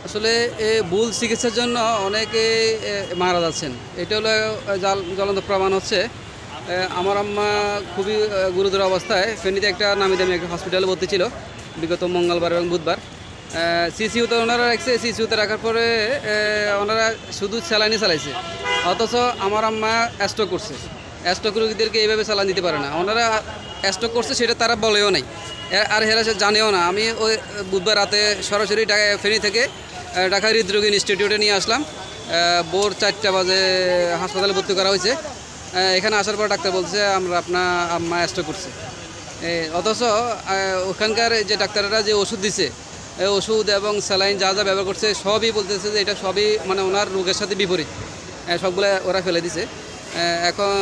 আসলে ভুল চিকিৎসার জন্য অনেকে মারা যাচ্ছেন। এটা হলো জ্বলন্ত প্রমাণ হচ্ছে। আমার আম্মা খুবই গুরুতর অবস্থায় ফেনীতে একটা নামি দামি একটা হসপিটালে ভর্তি ছিল বিগত মঙ্গলবার এবং বুধবার। সিসিউতে ওনারা রাখছে, সিসিউতে রাখার পরে ওনারা শুধু স্যালাইনই চালাইছে, অথচ আমার আম্মা স্ট্রোক করছে। স্ট্রোক রোগীদেরকে এইভাবে চালান দিতে পারে না। ওনারা স্ট্রোক করছে সেটা তারা বলেও নাই, আর হেরা সে জানেও না। আমি ওই বুধবার রাতে সরাসরি ফেনী থেকে ঢাকা হৃদরোগ ইনস্টিটিউটে নিয়ে আসলাম। ভোর 4টা বাজে হাসপাতালে ভর্তি করা হয়েছে। এখানে আসার পর ডাক্তার বলছে আমরা আপনার আম্মা স্ট্রোক করছে। অথচ ওখানকার যে ডাক্তাররা যে ওষুধ দিছে, ওষুধ এবং স্যালাইন যা যা ব্যবহার করছে সবই বলতেছে যে এটা সবই মানে ওনার রোগের সাথে বিপরীত। সবগুলো ওরা ফেলে দিছে। এখন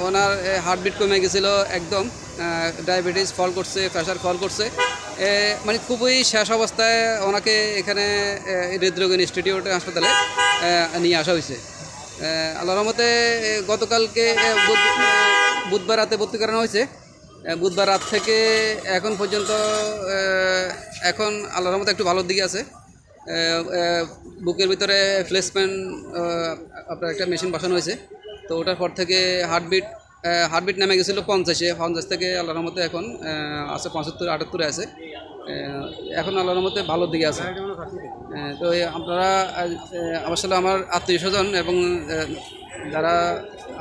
ওনার হার্টবিট কমে গেছিলো একদম, ডায়াবেটিস ফল করছে, প্রেশার ফল করছে। মানে খুবই শেষ অবস্থায় ওনাকে এখানে হৃদরোগ ইনস্টিটিউট হাসপাতালে নিয়ে আসা হয়েছে। আল্লাহর রহমতে গতকালকে বুধবার রাতে ভর্তি করানো হয়েছে। বুধবার রাত থেকে এখন পর্যন্ত এখন আল্লাহর রহমতে একটু ভালোর দিকে আছে। বুকের ভিতরে প্লেসমেন্ট আপনার একটা মেশিন বসানো হয়েছে। তো ওটার পর থেকে হার্টবিট নেমে গেছিলো 50 থেকে আল্লাহর রহমতে এখন আছে 75-78 আছে। এখন আল্লাহর রহমতে ভালোর দিকে আছে। তো আপনারা আসলে আমার আত্মীয় স্বজন এবং যারা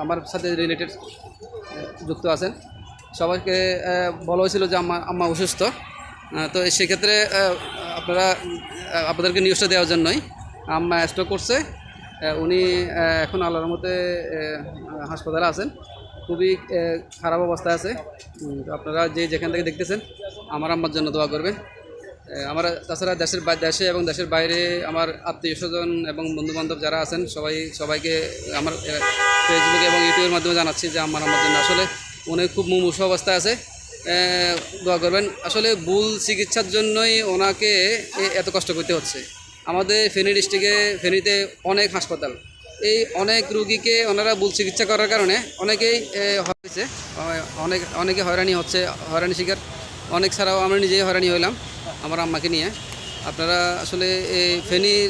আমার সাথে রিলেটেড যুক্ত আছেন সবাইকে বলা হয়েছিল যে আম্মা অসুস্থ। তো সেক্ষেত্রে আপনাদেরকে নিউজটা দেওয়ার জন্যই, আম্মা স্ট্রোক করছে। উনি এখন আল্লাহর মতে হাসপাতালে আছেন, খুবই খারাপ অবস্থায় আছে। তো আপনারা যেখান থেকে দেখতেছেন আমার আম্মার জন্য দোয়া করবেন। আমার তাছাড়া দেশে এবং দেশের বাইরে আমার আত্মীয় স্বজন এবং বন্ধুবান্ধব যারা আছেন সবাইকে আমার ফেসবুক এবং ইউটিউবের মাধ্যমে জানাচ্ছি যে আমার জন্য আসলে উনি খুব মুমূর্ষু অবস্থায় আছে, দোয়া করবেন। আসলে ভুল চিকিৎসার জন্যই ওনাকে এত কষ্ট করতে হচ্ছে। আমাদের ফেনী ডিস্ট্রিক্টে ফেনীতে অনেক হাসপাতাল, এই অনেক রুগীকে ওনারা ভুল চিকিৎসা করার কারণে অনেকেই হয়েছে, অনেকে হয়রানি শিকার। অনেক ছাড়াও আমরা নিজেই হয়রানি হইলাম আমার আম্মাকে নিয়ে। আপনারা আসলে ফেনীর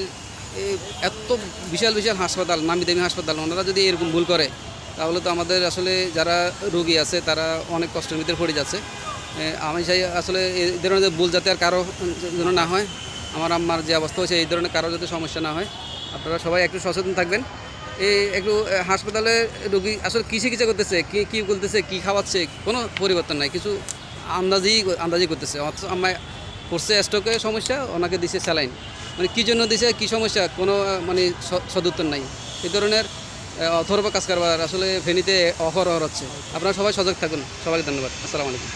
এত বিশাল বিশাল হাসপাতাল, নামি দামি হাসপাতাল, ওনারা যদি এরকম ভুল করে তাহলে তো আমাদের আসলে যারা রোগী আছে তারা অনেক কষ্টের ভিতরে পড়ে যাচ্ছে। আমি চাই আসলে এই ধরনের ভুল যাতে আর কারো যেন না হয়। আমার আম্মার যে অবস্থা হয়েছে এই ধরনের কারো যাতে সমস্যা না হয়, আপনারা সবাই একটু সচেতন থাকবেন। একটু হাসপাতালে রোগী আসলে কী চিকিৎসা করতেছে, কী বলতেছে, কী খাওয়াচ্ছে, কোনো পরিবর্তন নাই, কিছু আন্দাজি করতেছে। অথচ আম্মা করছে স্ট্রোকের সমস্যা, ওনাকে দিছে স্যালাইন, মানে কী জন্য দিছে, কী সমস্যা, কোনো মানে সদুত্তর নাই। এই ধরনের অথর্ব কাজ কারবার আসলে ফেনীতে অহরহ হচ্ছে। আপনারা সবাই সজাগ থাকুন। সবাইকে ধন্যবাদ। আসসালামু আলাইকুম।